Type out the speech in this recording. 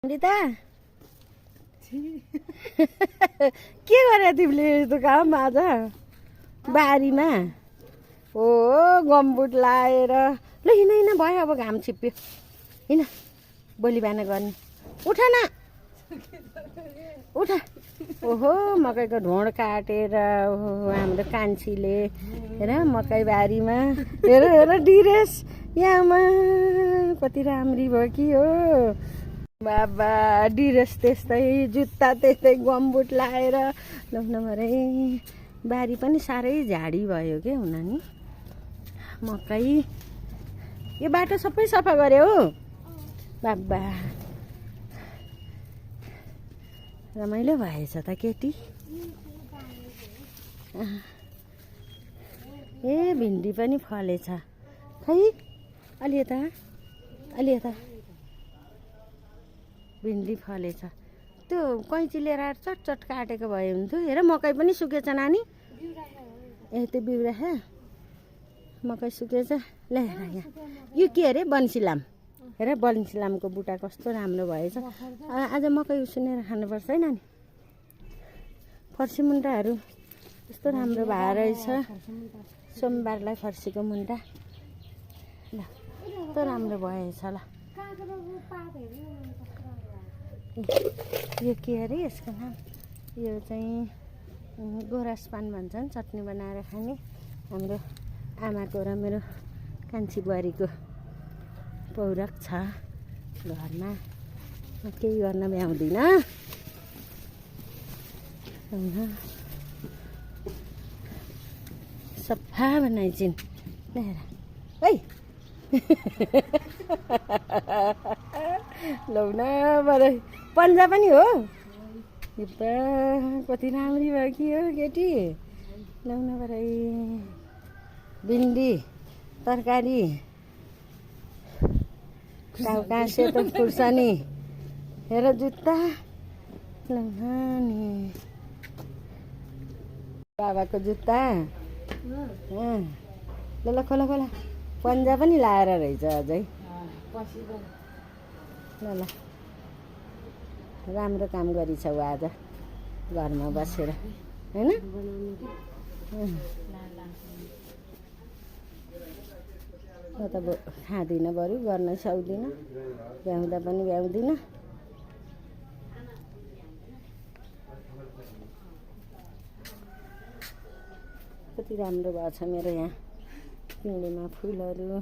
अमृता के गरे तिमीले यस्तो काम आज बारीमा हो गम्बुट लाएर ल हिँड हिँड भयो अब घाम छिप्यो हिँड भोलि बिहान गर्ने उठ न उठ ओहो मकैको ढोँड काटेर ओहो हाम्रो कान्छीले हेर मकै बारीमा हेर हेर डिरेस यहाँमा कति राम्री भयो कि हो बाबा डिरेस त्यस्तै जुत्ता त्यस्तै गम्बुट लाएर लग्न भरे बारी पनि साह्रै झाडी भयो के हुन नि मकै यो बाटो सबै सफा गरे हो बाबा रमाइलो भएछ त केटी ए भिन्डी पनि फलेछ खै अलि यता भिन्डी फलेछ त्यो कैँची लिएर आएर चटचट काटेको भए हुन्थ्यो हेर मकै पनि सुकेछ नानी ए त्यो बिउरा है मकै सुकेछ ल हेर यहाँ यो के अरे बन्सिलाम हेर बन्सिलामको बुट्टा कस्तो राम्रो भएछ आज मकै उसिनेर खानुपर्छ है नानी फर्सी मुन्टाहरू कस्तो राम्रो भएर रहेछ सोमबारलाई फर्सीको मुन्टा ल कस्तो राम्रो भएछ ल यो के अरे यसको नाम यो चाहिँ गोरास पान भन्छन् चटनी बनाएर खाने हाम्रो आमाको र मेरो कान्छी बुहारीको पौरख छ घरमा म केही गर्न भ्याउँदिनँ सफा बनाइछिन् है लौ न बरै पन्जा पनि हो कति राम्री भयो कि हो केटी लौ न बरै भिन्डी तरकारी टाउका सेतो खुर्सानी हेर जुत्ता लौ नि बाबाको जुत्ता ल खोला खोला पन्जा पनि लाएर रहेछ अझै ल राम्रो काम गरिछौ आज घरमा बसेर होइन म त खाँदिनँ बरु गर्न सक्दिनँ भ्याउँदा पनि भ्याउँदिनँ कति राम्रो भएको छ मेरो यहाँ पिँढीमा फुलहरू